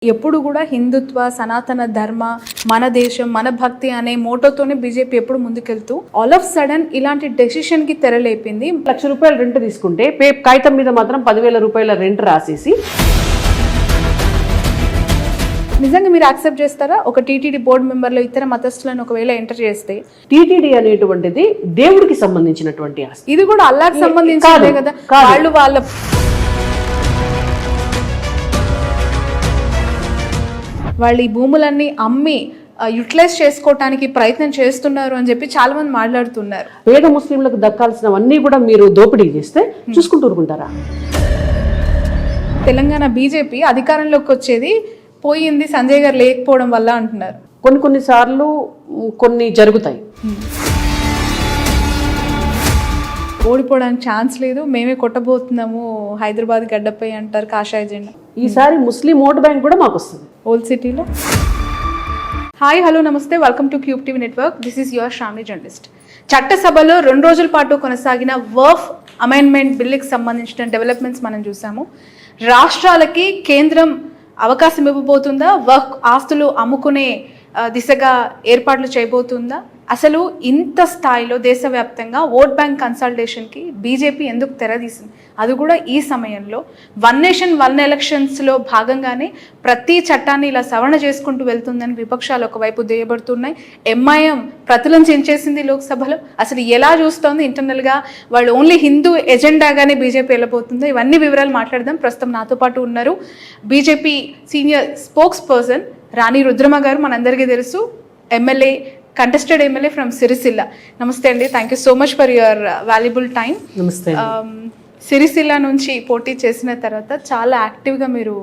ఎప్పుడు కూడా హిందుత్వ, సనాతన ధర్మ, మన దేశం, మన భక్తి అనే మోటోతోనే బీజేపీ ఎప్పుడు ముందుకెళ్తూ ఆల్ ఆఫ్ సడన్ ఇలాంటి డెసిషన్ కి తెరలేపింది. ₹1,00,000 రెంట్ తీసుకుంటే కాగితం మీద మాత్రం ₹10,000 రెంట్ రాసేసి నిజంగా మీరు యాక్సెప్ట్ చేస్తారా? ఒక టీటీడీ బోర్డు మెంబర్లో ఇతర మతస్థులను ఒకవేళ ఎంటర్ చేస్తే టీటీడీ అనేటువంటిది దేవుడికి సంబంధించినటువంటి ఆస్తి. ఇది కూడా అల్లాహ్కి సంబంధించిందే కదా. వాళ్ళు ఈ భూములన్నీ అమ్మి యూటిలైజ్ చేసుకోవటానికి ప్రయత్నం చేస్తున్నారు అని చెప్పి చాలా మంది మాట్లాడుతున్నారు. పేద ముస్లింలకు దక్కాల్సినవన్నీ కూడా మీరు దోపిడీ చేస్తే చూసుకుంటూ ఊరుకుంటారా? తెలంగాణ బీజేపీ అధికారంలోకి వచ్చేది పోయింది సంజయ్ గారు లేకపోవడం వల్ల అంటున్నారు. కొన్నిసార్లు కొన్ని జరుగుతాయి. ఓడిపోవడానికి ఛాన్స్ లేదు, మేమే కొట్టబోతున్నాము హైదరాబాద్ గడ్డపై అంటారు కాషాయ జెండా. ఈసారి ముస్లిం ఓటు బ్యాంక్ కూడా మాకు వస్తుంది ఓల్డ్ సిటీలో. హాయ్, హలో, నమస్తే, welcome to Cube TV network. This is your Shravani journalist. చట్టసభలో 2 రోజుల పాటు కొనసాగిన వర్ఫ్ అమెండ్మెంట్ బిల్లుకి సంబంధించిన డెవలప్మెంట్స్ మనం చూసాము. రాష్ట్రాలకి కేంద్రం అవకాశం ఇవ్వబోతుందా? వర్క్ ఆస్తులు అమ్ముకునే దిశగా ఏర్పాట్లు చేయబోతుందా? అసలు ఇంత స్థాయిలో దేశవ్యాప్తంగా ఓట్ బ్యాంక్ కన్సల్టేషన్కి బీజేపీ ఎందుకు తెరదీసింది? అది కూడా ఈ సమయంలో 1 నేషన్ 1 ఎలక్షన్స్లో భాగంగానే ప్రతి చట్టాన్ని ఇలా సవరణ చేసుకుంటూ వెళ్తుందని విపక్షాలు ఒకవైపు దుయ్యబడుతున్నాయి. ఎంఐఎం ప్రతులను చెంచేసింది లోక్సభలో. అసలు ఎలా చూస్తోంది ఇంటర్నల్గా? వాళ్ళు ఓన్లీ హిందూ ఎజెండాగానే బీజేపీ వెళ్ళబోతుందో? ఇవన్నీ వివరాలు మాట్లాడదాం. ప్రస్తుతం నాతో పాటు ఉన్నారు బీజేపీ సీనియర్ స్పోక్స్ పర్సన్ రాణి రుద్రమ గారు. మనందరికీ తెలుసు, MLA, contested MLA from Sircilla. నమస్తే అండి, thank you so much for your valuable time. నమస్తే. సిరిసిల్ల నుంచి పోటీ చేసిన తర్వాత చాలా యాక్టివ్గా మీరు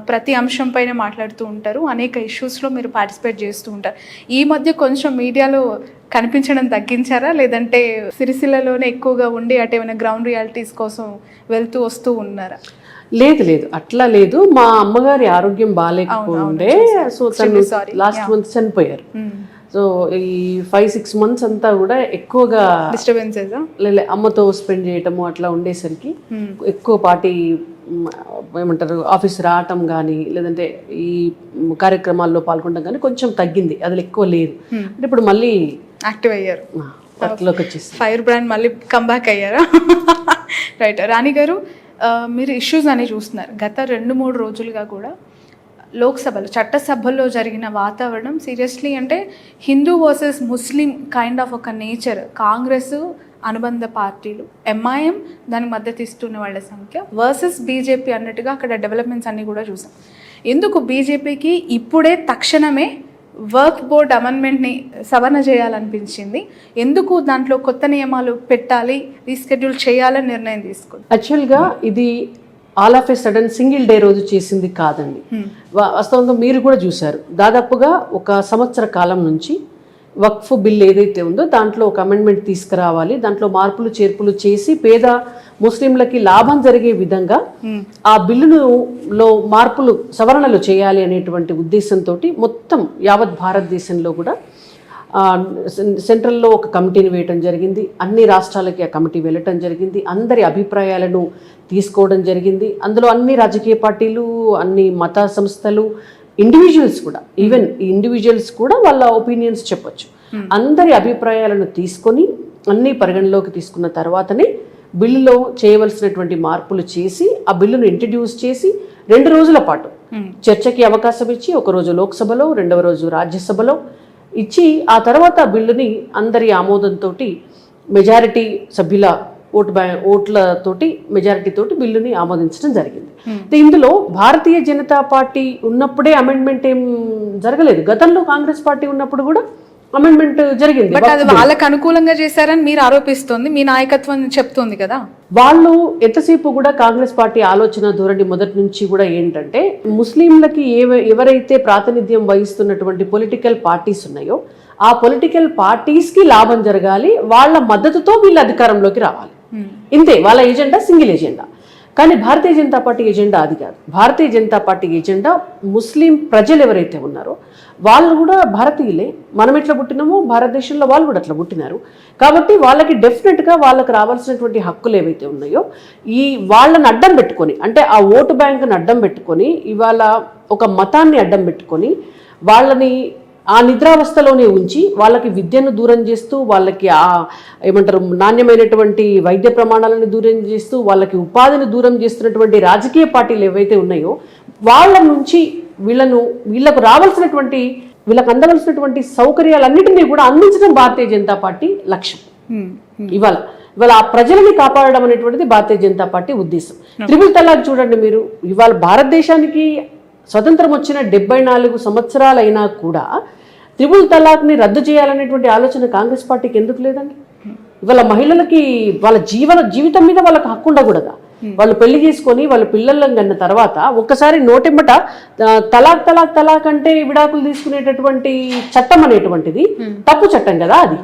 ప్రతి అంశం పైన మాట్లాడుతూ ఉంటారు, అనేక ఇష్యూస్లో మీరు పార్టిసిపేట్ చేస్తూ ఉంటారు. ఈ మధ్య కొంచెం మీడియాలో కనిపించడం తగ్గించారా, లేదంటే సిరిసిల్లలోనే ఎక్కువగా ఉండి అటు ఏమైనా గ్రౌండ్ రియాలిటీస్ కోసం వెళ్తూ వస్తూ ఉన్నారా? లేదు, అట్లా లేదు. మా అమ్మగారి ఆరోగ్యం బాగాలేకపోతుండే, సో తను లాస్ట్ మంత్ చనిపోయారు. సో ఈ 5-6 మంత్స్ అంతా కూడా ఎక్కువగా డిస్టర్బెన్సెస్ అమ్మతో స్పెండ్ చేయటము అట్లా ఉండేసరికి ఎక్కువ పార్టీ ఏమంటారు ఆఫీస్ రావటం కానీ లేదంటే ఈ కార్యక్రమాల్లో పాల్గొనడం కానీ కొంచెం తగ్గింది. అది ఎక్కువ లేదు. అంటే ఇప్పుడు మళ్ళీ యాక్టివ్ అయ్యారు, అట్లోకి వచ్చేసి ఫైర్ బ్రాండ్ మళ్ళీ కంబ్యాక్ అయ్యారా? రైట్. రాణి గారు, మీరు ఇష్యూస్ అని చూస్తున్నారు. గత 2-3 రోజులుగా కూడా లోక్సభలో చట్టసభల్లో జరిగిన వాతావరణం సీరియస్లీ అంటే Hindu versus Muslim kind of ఒక నేచర్. కాంగ్రెస్ అనుబంధ పార్టీలు, ఎంఐఎం దానికి మద్దతు ఇస్తున్న వాళ్ళ సంఖ్య వర్సెస్ బీజేపీ అన్నట్టుగా అక్కడ డెవలప్మెంట్స్ అన్నీ కూడా చూసాం. ఎందుకు బీజేపీకి ఇప్పుడే తక్షణమే వర్క్ బోర్డ్ అమెండ్మెంట్ని సవరణ చేయాలనిపించింది? ఎందుకు దాంట్లో కొత్త నియమాలు పెట్టాలి, రీస్కెడ్యూల్ చేయాలని నిర్ణయం తీసుకుంది? యాక్చువల్గా ఇది all of A sudden single day రోజు చేసింది కాదండి. వాస్తవంగా మీరు కూడా చూశారు, దాదాపుగా 1 సంవత్సర కాలం నుంచి వక్ఫ్ బిల్ ఏదైతే ఉందో దాంట్లో ఒక అమెండ్మెంట్ తీసుకురావాలి, దాంట్లో మార్పులు చేర్పులు చేసి పేద ముస్లింలకి లాభం జరిగే విధంగా ఆ బిల్లులో మార్పులు సవరణలు చేయాలి అనేటువంటి ఉద్దేశంతో మొత్తం యావత్ భారతదేశంలో కూడా సెంట్రల్లో ఒక కమిటీని వేయటం జరిగింది. అన్ని రాష్ట్రాలకి ఆ కమిటీ వెళ్ళటం జరిగింది. అందరి అభిప్రాయాలను తీసుకోవడం జరిగింది. అందులో అన్ని రాజకీయ పార్టీలు, అన్ని మత సంస్థలు, ఇండివిజువల్స్ కూడా, ఈవెన్ ఇండివిజువల్స్ కూడా వాళ్ళ ఒపీనియన్స్ చెప్పొచ్చు. అందరి అభిప్రాయాలను తీసుకొని అన్ని పరిగణలోకి తీసుకున్న తర్వాతనే బిల్లులో చేయవలసినటువంటి మార్పులు చేసి ఆ బిల్లును ఇంట్రడ్యూస్ చేసి 2 రోజుల పాటు చర్చకి అవకాశం ఇచ్చి, 1 రోజు లోక్సభలో, 2వ రోజు రాజ్యసభలో ఇచ్చి ఆ తర్వాత బిల్లుని అందరి ఆమోదంతో మెజారిటీ సభ్యుల ఓట్లతోటి మెజారిటీతోటి బిల్లుని ఆమోదించడం జరిగింది. ఇందులో భారతీయ జనతా పార్టీ ఉన్నప్పుడే అమెండ్మెంట్ ఏం జరగలేదు. గతంలో కాంగ్రెస్ పార్టీ ఉన్నప్పుడు కూడా అమెండ్మెంట్ జరిగింది. బట్ అది వాళ్ళకు అనుకూలంగా చేశారని మీరు ఆరోపిస్తోంది, మీ నాయకత్వం చెప్తోంది కదా. వాళ్ళు ఎంతసేపు కూడా కాంగ్రెస్ పార్టీ ఆలోచన ధోరణి మొదటి నుంచి కూడా ఏంటంటే ముస్లింలకి ఎవరైతే ప్రాతినిధ్యం వహిస్తున్నటువంటి పొలిటికల్ పార్టీస్ ఉన్నాయో ఆ పొలిటికల్ పార్టీస్కి లాభం జరగాలి, వాళ్ళ మద్దతుతో వీళ్ళు అధికారంలోకి రావాలి. ఇంతే వాళ్ళ ఎజెండా, సింగిల్ ఎజెండా. కానీ భారతీయ జనతా పార్టీ ఎజెండా అది కాదు. భారతీయ జనతా పార్టీ ఎజెండా ముస్లిం ప్రజలు ఎవరైతే ఉన్నారో వాళ్ళు కూడా భారతీయులే. మనం ఎట్లా పుట్టినామో భారతదేశంలో వాళ్ళు కూడా అట్లా పుట్టినారు. కాబట్టి వాళ్ళకి డెఫినెట్గా వాళ్ళకి రావాల్సినటువంటి హక్కులు ఏవైతే ఉన్నాయో ఈ వాళ్ళని అడ్డం పెట్టుకొని, అంటే ఆ ఓటు బ్యాంకుని అడ్డం పెట్టుకొని, ఇవాళ ఒక మతాన్ని అడ్డం పెట్టుకొని వాళ్ళని ఆ నిద్రావస్థలోనే ఉంచి వాళ్ళకి విద్యను దూరం చేస్తూ, వాళ్ళకి ఏమంటారు నాణ్యమైనటువంటి వైద్య ప్రమాణాలను దూరం చేస్తూ, వాళ్ళకి ఉపాధిని దూరం చేస్తున్నటువంటి రాజకీయ పార్టీలు ఏవైతే ఉన్నాయో వాళ్ళ నుంచి వీళ్ళకు రావాల్సినటువంటి, వీళ్ళకి అందవలసినటువంటి సౌకర్యాలన్నింటినీ కూడా అందించడం భారతీయ జనతా పార్టీ లక్ష్యం. ఇవాళ ఆ ప్రజలని కాపాడడం అనేటువంటిది భారతీయ జనతా పార్టీ ఉద్దేశం. త్రిపుల్ తలాక్ చూడండి మీరు, ఇవాళ భారతదేశానికి స్వతంత్రం వచ్చిన 74 సంవత్సరాలైనా కూడా త్రిపుల్ తలాక్ని రద్దు చేయాలనేటువంటి ఆలోచన కాంగ్రెస్ పార్టీకి ఎందుకు లేదండి? ఇవాళ మహిళలకి వాళ్ళ జీవితం మీద వాళ్ళకి హక్కు ఉండకూడదా? వాళ్ళు పెళ్లి చేసుకొని వాళ్ళ పిల్లలను కన్న తర్వాత ఒక్కసారి నోటెమ్మట తలాక్ తలాక్ తలాక్ అంటే విడాకులు తీసుకునేటటువంటి చట్టం అనేటువంటిది తప్పు చట్టం కదా అది.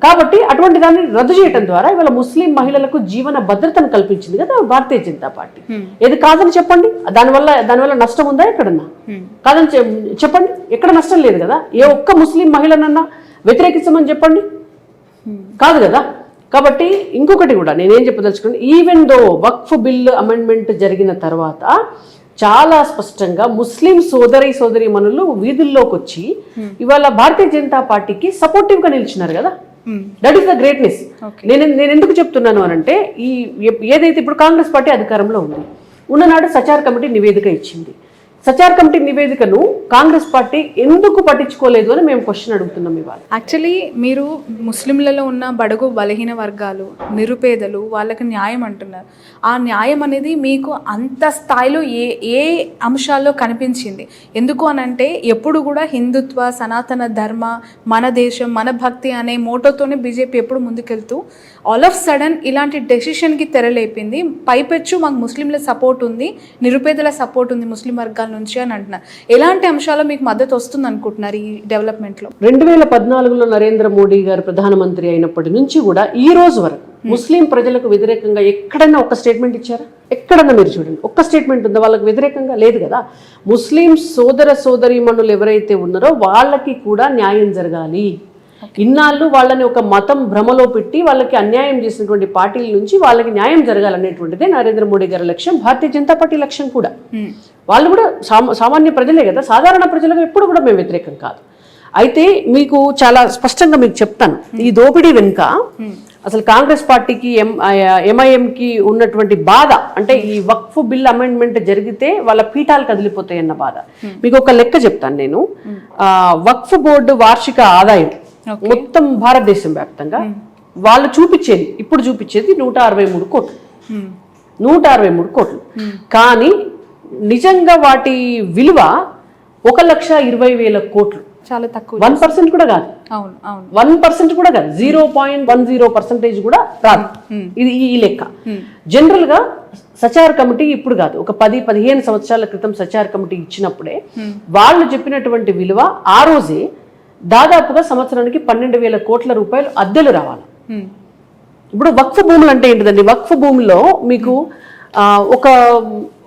కాబట్టి అటువంటి దాన్ని రద్దు చేయడం ద్వారా ఇవాళ ముస్లిం మహిళలకు జీవన భద్రతను కల్పించింది కదా భారతీయ జనతా పార్టీ. ఏది కాదని చెప్పండి, దానివల్ల నష్టం ఉందా ఎక్కడన్నా? కాదని చెప్పండి, ఎక్కడ నష్టం లేదు కదా. ఏ ఒక్క ముస్లిం మహిళనన్నా వ్యతిరేకించమని చెప్పండి, కాదు కదా. కాబట్టి ఇంకొకటి కూడా నేనేం చెప్పదలుచుకున్నాను, ఈవెన్ దో వక్ఫ్ బిల్ అమెండ్మెంట్ జరిగిన తర్వాత చాలా స్పష్టంగా ముస్లిం సోదరీమణులు వీధుల్లోకి వచ్చి ఇవాళ భారతీయ జనతా పార్టీకి సపోర్టివ్గా నిలిచినారు కదా. That is the greatness. నేను ఎందుకు చెప్తున్నాను అనంటే, ఏదైతే ఇప్పుడు కాంగ్రెస్ పార్టీ అధికారంలో ఉంది, ఉన్ననాడు సచార్ కమిటీ నివేదిక ఇచ్చింది. సచార్ కమిటీ నివేదికను కాంగ్రెస్ పార్టీ ఎందుకు పట్టించుకోలేదు అని మేము క్వశ్చన్ అడుగుతున్నాం ఇవాళ. యాక్చువల్లీ మీరు ముస్లింలలో ఉన్న బడుగు బలహీన వర్గాలు, నిరుపేదలు, వాళ్ళకి న్యాయం అంటున్నారు. ఆ న్యాయం అనేది మీకు అంత స్థాయిలో ఏ అంశాల్లో కనిపించింది? ఎందుకు అనంటే ఎప్పుడు కూడా హిందుత్వ, సనాతన ధర్మ, మన దేశం, మన భక్తి అనే మోటోతోనే బీజేపీ ఎప్పుడు ముందుకెళ్తూ ఆల్ ఆఫ్ సడన్ ఇలాంటి డెసిషన్కి తెరలేపింది. పైపెచ్చు మాకు ముస్లింల సపోర్ట్ ఉంది, నిరుపేదల సపోర్ట్ ఉంది ముస్లిం వర్గాల నుంచి అని అంటున్నారు. ఎలాంటి అంశాల్లో మీకు మద్దతు వస్తుంది అనుకుంటున్నారు ఈ డెవలప్మెంట్లో? 2014లో నరేంద్ర మోడీ గారు ప్రధానమంత్రి అయినప్పటి నుంచి కూడా ఈ రోజు వరకు ముస్లిం ప్రజలకు వ్యతిరేకంగా ఎక్కడన్నా ఒక స్టేట్మెంట్ ఇచ్చారా? ఎక్కడన్నా మీరు చూడండి, ఒక్క స్టేట్మెంట్ ఉందా వాళ్ళకి వ్యతిరేకంగా? లేదు కదా. ముస్లిం సోదరీమణులు ఎవరైతే ఉన్నారో వాళ్ళకి కూడా న్యాయం జరగాలి. ఇన్నాళ్ళు వాళ్ళని ఒక మతం భ్రమలో పెట్టి వాళ్ళకి అన్యాయం చేసినటువంటి పార్టీల నుంచి వాళ్ళకి న్యాయం జరగాలనేటువంటిదే నరేంద్ర మోడీ గారి లక్ష్యం, భారతీయ జనతా పార్టీ లక్ష్యం కూడా. వాళ్ళు కూడా సామాన్య ప్రజలే కదా, సాధారణ ప్రజలకు ఎప్పుడు కూడా మేము వ్యతిరేకం కాదు. అయితే మీకు చాలా స్పష్టంగా మీకు చెప్తాను, ఈ దోపిడీ వెనుక అసలు కాంగ్రెస్ పార్టీకి ఎంఐఎంకి ఉన్నటువంటి బాధ అంటే ఈ వక్ఫ్ బిల్ అమెండ్మెంట్ జరిగితే వాళ్ళ పీఠాలు కదిలిపోతాయి అన్న బాధ. మీకు ఒక లెక్క చెప్తాను నేను. వక్ఫ్ బోర్డు వార్షిక ఆదాయం మొత్తం భారతదేశం వ్యాప్తంగా వాళ్ళు ఇప్పుడు చూపించేది 163 కోట్లు. 163 కోట్లు. కానీ నిజంగా వాటి విలువ 1,20,000 కోట్లు. చాలా తక్కువ. 1% కూడా కాదు. 1% కూడా కాదు, 0.10% కూడా రాదు. ఇది ఈ లెక్క. జనరల్ గా సచార్ కమిటీ ఇప్పుడు కాదు, ఒక 10-15 సంవత్సరాల క్రితం సచార్ కమిటీ ఇచ్చినప్పుడే వాళ్ళు చెప్పినటువంటి విలువ ఆ రోజే దాదాపుగా సంవత్సరానికి 12,000 కోట్ల రూపాయలు అద్దెలు రావాలి. ఇప్పుడు వక్ఫ్ భూములు అంటే ఏంటిదండి? వక్ఫ్ భూమిలో మీకు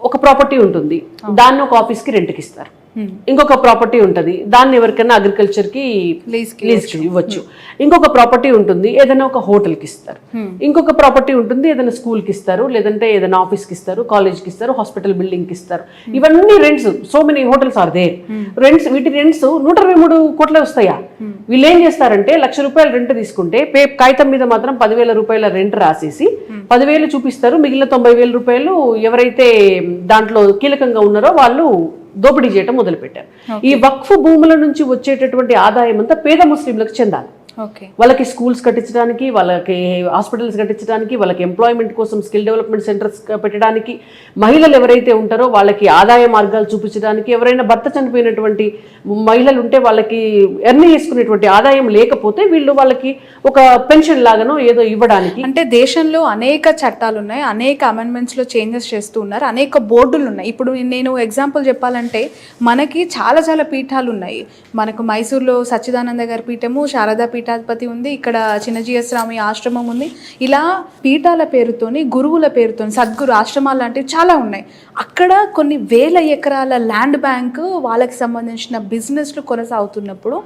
ఒక ప్రాపర్టీ ఉంటుంది, దాన్ని ఒక ఆఫీస్కి రెంట్కి ఇస్తారు. ఇంకొక ప్రాపర్టీ ఉంటుంది, దాన్ని ఎవరికైనా అగ్రికల్చర్కి లీజ్కి ఇవ్వచ్చు. ఇంకొక ప్రాపర్టీ ఉంటుంది, ఏదైనా ఒక హోటల్కి ఇస్తారు. ఇంకొక ప్రాపర్టీ ఉంటుంది, ఏదైనా స్కూల్కి ఇస్తారు, లేదంటే ఏదైనా ఆఫీస్కి ఇస్తారు, కాలేజ్కి ఇస్తారు, హాస్పిటల్ బిల్డింగ్కి ఇస్తారు. ఇవన్నీ rents. So many hotels are there. Rents, వీటి రెంట్స్ 123 కోట్లే వస్తాయా? వీళ్ళు ఏం చేస్తారంటే 1,00,000 రూపాయలు రెంట్ తీసుకుంటే కాగితం మీద మాత్రం 10,000 రూపాయల రెంట్ రాసేసి 10,000 చూపిస్తారు, మిగిలిన 90,000 రూపాయలు ఎవరైతే దాంట్లో కీలకంగా ఉన్నారో వాళ్ళు దోపిడీ చేయటం మొదలుపెట్టారు. ఈ వక్ఫ్ భూముల నుంచి వచ్చేటటువంటి ఆదాయం అంతా పేద ముస్లింలకు చెందాలి. వాళ్ళకి స్కూల్స్ కట్టించడానికి, వాళ్ళకి హాస్పిటల్స్ కట్టించడానికి, వాళ్ళకి ఎంప్లాయ్మెంట్ కోసం స్కిల్ డెవలప్మెంట్ సెంటర్స్ పెట్టడానికి, మహిళలు ఎవరైతే ఉంటారో వాళ్ళకి ఆదాయ మార్గాలు చూపించడానికి, ఎవరైనా భర్త చనిపోయినటువంటి మహిళలు ఉంటే వాళ్ళకి ఎర్న్ చేసుకునేటువంటి ఆదాయం లేకపోతే వీళ్ళు వాళ్ళకి ఒక పెన్షన్ లాగానో ఏదో ఇవ్వడానికి. అంటే దేశంలో అనేక చట్టాలు ఉన్నాయి, అనేక అమెండ్మెంట్స్లో చేంజెస్ చేస్తూ ఉన్నారు, అనేక బోర్డులు ఉన్నాయి. ఇప్పుడు నేను ఎగ్జాంపుల్ చెప్పాలంటే మనకి చాలా పీఠాలు ఉన్నాయి. మనకు మైసూర్లో సచ్చిదానంద గారి పీఠము, శారదా పీఠం, పీఠాధిపతి ఉంది, ఇక్కడ చిన్నజీయ స్వామి ఆశ్రమం ఉంది. ఇలా పీఠాల పేరుతోని, గురువుల పేరుతోని, సద్గురు ఆశ్రమాలు లాంటివి చాలా ఉన్నాయి. అక్కడ కొన్ని వేల ఎకరాల ల్యాండ్ బ్యాంక్ వాళ్ళకి సంబంధించిన బిజినెస్లు కొనసాగుతున్నప్పుడు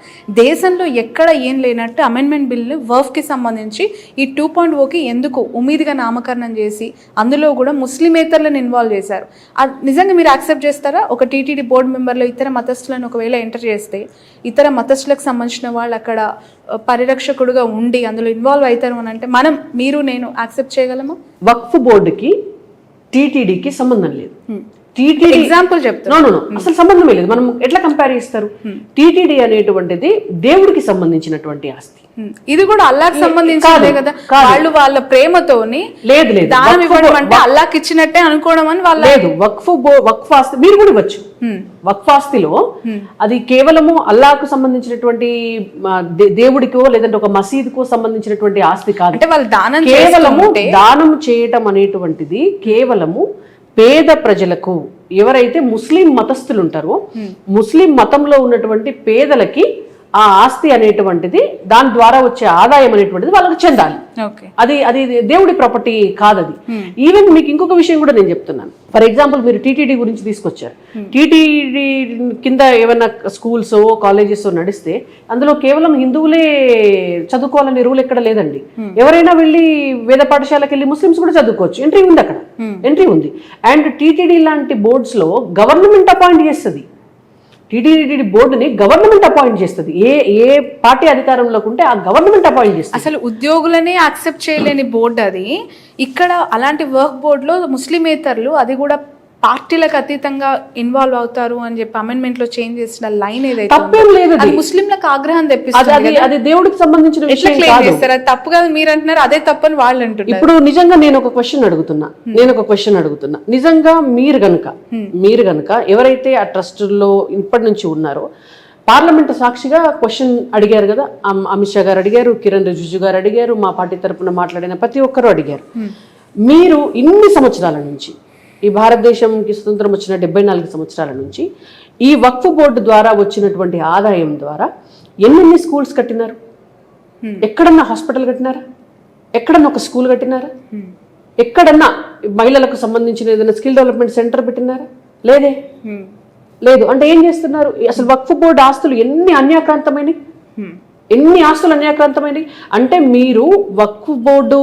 దేశంలో ఎక్కడ ఏం లేనట్టు అమెండ్మెంట్ బిల్ని వర్ఫ్కి సంబంధించి ఈ 2.0కి ఎందుకు ఉమీద్గా నామకరణం చేసి అందులో కూడా ముస్లిమేతరులను ఇన్వాల్వ్ చేశారు. నిజంగా మీరు యాక్సెప్ట్ చేస్తారా? ఒక టీటీడీ బోర్డు మెంబర్లో ఇతర మతస్థులను ఒకవేళ ఎంటర్ చేస్తే ఇతర మతస్థులకు సంబంధించిన వాళ్ళు అక్కడ పరిరక్షకుడుగా ఉండి అందులో ఇన్వాల్వ్ అవుతారు అని అంటే మీరు నేను యాక్సెప్ట్ చేయగలమా? వక్ఫ్ బోర్డుకి టీటీడీకి సంబంధం లేదు. టీటీడీ ఎగ్జాంపుల్ చెప్తాను, అసలు సంబంధమే లేదు. మనం ఎట్లా కంపేర్ చేస్తారు? టీటీడీ అనేటువంటిది దేవుడికి సంబంధించినటువంటి ఆస్తి. ఇది కూడా అల్లాకి సంబంధించిందే కదా. వాళ్ళు వాళ్ళ ప్రేమతోని లేదు దానం ఇవ్వడం అంటే అల్లాకి ఇచ్చినట్టే అనుకోవడం అని వాళ్ళు లేదు. వక్ఫ్ ఆస్తి మీరు కూడా ఇవ్వచ్చు. వక్ఫ్ ఆస్తిలో అది కేవలము అల్లాకు సంబంధించినటువంటి దేవుడికో లేదంటే ఒక మసీదుకో సంబంధించినటువంటి ఆస్తి కాదు. అంటే వాళ్ళు కేవలము దానం చేయటం అనేటువంటిది కేవలము పేద ప్రజలకు, ఎవరైతే ముస్లిం మతస్థులు ఉంటారో ముస్లిం మతంలో ఉన్నటువంటి పేదలకి ఆ ఆస్తి అనేటువంటిది, దాని ద్వారా వచ్చే ఆదాయం అనేటువంటిది వాళ్ళకి చెందాలి. అది అది దేవుడి ప్రాపర్టీ కాదు. అది ఈవెన్ మీకు ఇంకొక విషయం కూడా నేను చెప్తున్నాను. ఫర్ ఎగ్జాంపుల్ మీరు టీటీడీ గురించి తీసుకొచ్చారు. టీటీడీ కింద ఏమైనా స్కూల్స్ కాలేజెస్ నడిస్తే అందులో కేవలం హిందువులే చదువుకోవాలనే రూల్ ఎక్కడ లేదండి. ఎవరైనా వెళ్ళి వేద పాఠశాలకు వెళ్ళి ముస్లిమ్స్ కూడా చదువుకోవచ్చు. ఎంట్రీ ఉంది, అక్కడ ఎంట్రీ ఉంది. అండ్ టీటీడీ లాంటి బోర్డ్స్ లో గవర్నమెంట్ అపాయింట్ చేస్తుంది. టీటీడీ బోర్డుని గవర్నమెంట్ అపాయింట్ చేస్తుంది. ఏ పార్టీ అధికారంలోకి ఉంటే ఆ గవర్నమెంట్ అపాయింట్ చేస్తుంది. అసలు ఉద్యోగులనే యాక్సెప్ట్ చేయలేని బోర్డు అది. ఇక్కడ అలాంటి వర్క్ బోర్డులో ముస్లిమేతరులు, అది కూడా పార్టీలకు అతీతంగా ఇన్వాల్వ్ అవుతారు అని చెప్పి అమెండ్మెంట్ లో చేంజ్ చేసిన లైన్ ఏదైతే తప్పేం లేదు. అది ముస్లింలకు ఆగ్రహం తెప్పిస్తుంది. అది దేవుడికి సంబంధించిన విషయం కాదు. అది తప్పు కాదు మీరు అంటున్నారు, అదే తప్పని వాళ్ళు అంటున్నారు. ఇప్పుడు నిజంగా నేను ఒక క్వశ్చన్ అడుగుతున్నా. నిజంగా మీరు గనుక ఎవరైతే ఆ ట్రస్ట్ లో ఇప్పటి నుంచి ఉన్నారో, పార్లమెంట్ సాక్షిగా క్వశ్చన్ అడిగారు కదా, అమిత్ షా గారు అడిగారు, కిరణ్ రిజిజు గారు అడిగారు, మా పార్టీ తరఫున మాట్లాడిన ప్రతి ఒక్కరు అడిగారు. మీరు ఇన్ని సంవత్సరాల నుంచి, ఈ భారతదేశంకి స్వతంత్రం వచ్చిన 74 సంవత్సరాల నుంచి ఈ వక్ఫ్ బోర్డు ద్వారా వచ్చినటువంటి ఆదాయం ద్వారా ఎన్నెన్ని స్కూల్స్ కట్టినారు? ఎక్కడన్నా హాస్పిటల్ కట్టినారా? ఎక్కడన్నా ఒక స్కూల్ కట్టినారా? ఎక్కడన్నా మహిళలకు సంబంధించిన ఏదైనా స్కిల్ డెవలప్మెంట్ సెంటర్ పెట్టినారా? లేదు. అంటే ఏం చేస్తున్నారు? అసలు వక్ఫ్ బోర్డు ఆస్తులు ఎన్ని అన్యాక్రాంతమైనవి అంటే మీరు వక్ఫ్ బోర్డు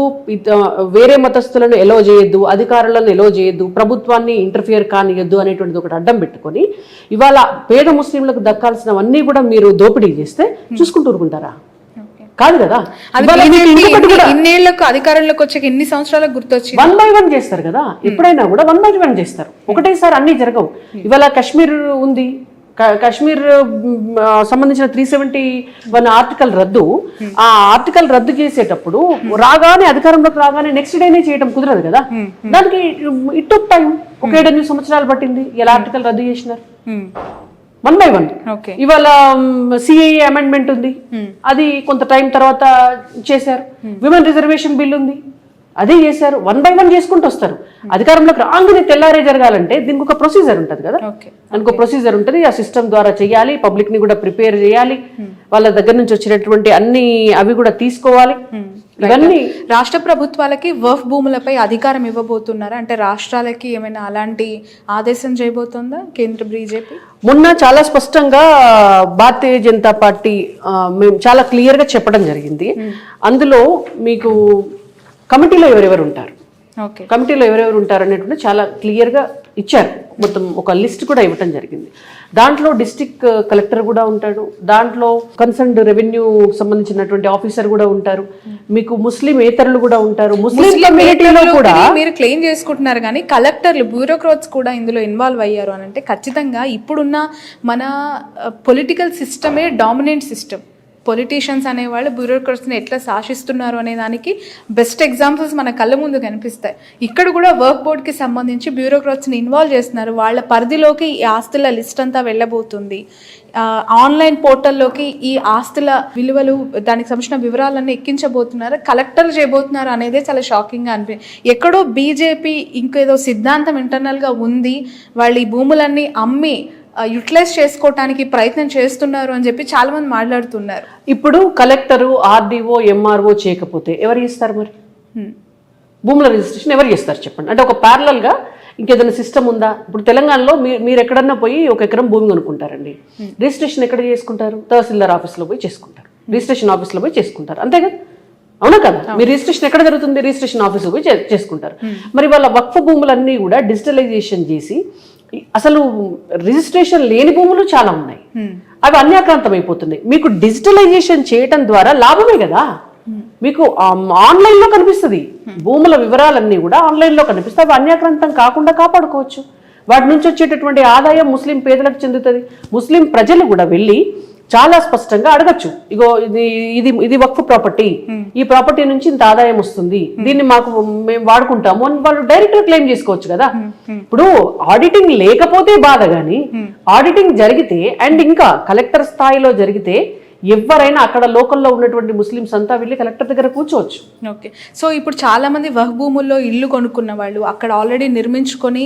వేరే మతస్థులను ఎలో చేయొద్దు, అధికారులను ఎలో చేయొద్దు, ప్రభుత్వాన్ని ఇంటర్ఫియర్ కానియొద్దు అనేటువంటిది ఒకటి అడ్డం పెట్టుకొని ఇవాళ పేద ముస్లింలకు దక్కాల్సినవన్నీ కూడా మీరు దోపిడీ చేస్తే చూసుకుంటూ ఊరుకుంటారా? కాదు కదా. ఇన్నేళ్లకు అధికారంలోకి వచ్చాక ఎన్ని సంవత్సరాలకు గుర్తొచ్చి 1 by 1 చేస్తారు కదా. ఎప్పుడైనా కూడా 1 by 1 చేస్తారు. ఒకటేసారి అన్ని జరగవు. ఇవాళ కాశ్మీర్ ఉంది, కాశ్మీర్ సంబంధించిన 371 ఆర్టికల్ రద్దు. ఆ ఆర్టికల్ రద్దు చేసేటప్పుడు అధికారంలోకి రాగానే నెక్స్ట్ డేనే చేయడం కుదరదు కదా. దానికి ఇట్ టుక్ టైం. ఒక 7-8 సంవత్సరాలు పట్టింది. ఎలా ఆర్టికల్ రద్దు చేసినారు? 1 by 1. ఇవాళ సిఏఏ అమెండ్మెంట్ ఉంది, అది కొంత టైం తర్వాత చేశారు. విమెన్ రిజర్వేషన్ బిల్ ఉంది, అదే చేశారు. 1 by 1 చేసుకుంటూ వస్తారు. అధికారంలోకి రాగానే తెల్లారే జరగాలంటే దీనికి ఒక ప్రొసీజర్ ఉంటుంది కదా. దానికి ఒక ప్రొసీజర్ ఉంటుంది. ఆ సిస్టమ్ ద్వారా చేయాలి, పబ్లిక్ ని కూడా ప్రిపేర్ చేయాలి, వాళ్ళ దగ్గర నుంచి వచ్చినటువంటి అన్ని అవి కూడా తీసుకోవాలి. ఇవన్నీ రాష్ట్ర ప్రభుత్వాలకి వక్ఫ్ భూములపై అధికారం ఇవ్వబోతున్నారా? అంటే రాష్ట్రాలకి ఏమైనా అలాంటి ఆదేశం చేయబోతుందా కేంద్ర బీజేపీ? మొన్న చాలా స్పష్టంగా భారతీయ జనతా పార్టీ మేము చాలా క్లియర్ గా చెప్పడం జరిగింది. అందులో మీకు కమిటీలో ఎవరెవరు ఉంటారు అనేటువంటి చాలా క్లియర్గా ఇచ్చారు. మొత్తం ఒక లిస్ట్ కూడా ఇవ్వటం జరిగింది. దాంట్లో డిస్ట్రిక్ట్ కలెక్టర్ కూడా ఉంటాడు, దాంట్లో కన్సర్న్డ్ రెవెన్యూ సంబంధించినటువంటి ఆఫీసర్ కూడా ఉంటారు, మీకు ముస్లిం ఏతరులు కూడా ఉంటారు. ముస్లిం కమ్యూనిటీలో కూడా మీరు క్లెయిమ్ చేసుకుంటున్నారు కానీ కలెక్టర్లు, బ్యూరోక్రాట్స్ కూడా ఇందులో ఇన్వాల్వ్ అయ్యారు అని అంటే ఖచ్చితంగా ఇప్పుడున్న మన పొలిటికల్ సిస్టమే డామినెంట్ సిస్టమ్. పొలిటీషియన్స్ అనేవాళ్ళు బ్యూరోక్రట్స్ని ఎట్లా శాసిస్తున్నారు అనే దానికి బెస్ట్ ఎగ్జాంపుల్స్ మన కళ్ళ ముందు కనిపిస్తాయి. ఇక్కడ కూడా వర్క్ బోర్డ్కి సంబంధించి బ్యూరోక్రాట్స్ని ఇన్వాల్వ్ చేస్తున్నారు. వాళ్ళ పరిధిలోకి ఈ ఆస్తుల లిస్ట్ అంతా వెళ్ళబోతుంది. ఆన్లైన్ పోర్టల్లోకి ఈ ఆస్తుల విలువలు, దానికి సంబంధించిన వివరాలన్నీ ఎక్కించబోతున్నారు, కలెక్టర్ చేయబోతున్నారు అనేదే చాలా షాకింగ్గా ఎక్కడో బీజేపీ ఇంకేదో సిద్ధాంతం ఇంటర్నల్గా ఉంది, వాళ్ళు ఈ భూములన్నీ అమ్మి యుటిలైజ్ చేసుకోవటానికి ప్రయత్నం చేస్తున్నారు అని చెప్పి చాలా మంది మాట్లాడుతున్నారు. ఇప్పుడు కలెక్టరు, ఆర్డీఓ, ఎంఆర్ఓ చేయకపోతే ఎవరు చేస్తారు మరి? భూముల రిజిస్ట్రేషన్ ఎవరు చేస్తారు చెప్పండి? అంటే ఒక ప్యారలల్గా ఇంకేదైనా సిస్టమ్ ఉందా? ఇప్పుడు తెలంగాణలో మీరు ఎక్కడన్నా పోయి 1 ఎకరం భూమి కొనుక్కుంటారండి, రిజిస్ట్రేషన్ ఎక్కడ చేసుకుంటారు? తహసీల్దార్ ఆఫీస్లో పోయి చేసుకుంటారు, రిజిస్ట్రేషన్ ఆఫీస్లో పోయి చేసుకుంటారు, అంతే కదా? అవునా కదా? మీ రిజిస్ట్రేషన్ ఎక్కడ జరుగుతుంది? రిజిస్ట్రేషన్ ఆఫీస్లో పోయి చేసుకుంటారు. మరి వాళ్ళ వక్ఫ్ భూములన్నీ కూడా డిజిటలైజేషన్ చేసి, అసలు రిజిస్ట్రేషన్ లేని భూములు చాలా ఉన్నాయి, అవి అన్యాక్రాంతం అయిపోతున్నాయి. మీకు డిజిటలైజేషన్ చేయటం ద్వారా లాభమే కదా. మీకు ఆన్లైన్లో కనిపిస్తుంది, భూముల వివరాలన్నీ కూడా ఆన్లైన్లో కనిపిస్తాయి. అవి అన్యాక్రాంతం కాకుండా కాపాడుకోవచ్చు. వాటి నుంచి వచ్చేటటువంటి ఆదాయం ముస్లిం పేదలకు చెందుతుంది. ముస్లిం ప్రజలు కూడా వెళ్ళి చాలా స్పష్టంగా అడగచ్చు, ఇగో ఇది వక్ఫ్ ప్రాపర్టీ, ఈ ప్రాపర్టీ నుంచి ఇంత ఆదాయం వస్తుంది, దీన్ని మేము వాడుకుంటాము అని వాళ్ళు డైరెక్ట్ గా క్లెయిమ్ చేసుకోవచ్చు కదా. ఇప్పుడు ఆడిటింగ్ లేకపోతే బాధ, కానీ ఆడిటింగ్ జరిగితే అండ్ ఇంకా కలెక్టర్ స్థాయిలో జరిగితే ఎవరైనా అక్కడ లోకల్లో ఉన్నటువంటి ముస్లిమ్స్ అంతా వెళ్ళి కలెక్టర్ దగ్గర కూర్చోవచ్చు. ఓకే, సో ఇప్పుడు చాలా మంది వక్ఫ్ భూముల్లో ఇల్లు కొనుక్కున్న వాళ్ళు, అక్కడ ఆల్రెడీ నిర్మించుకొని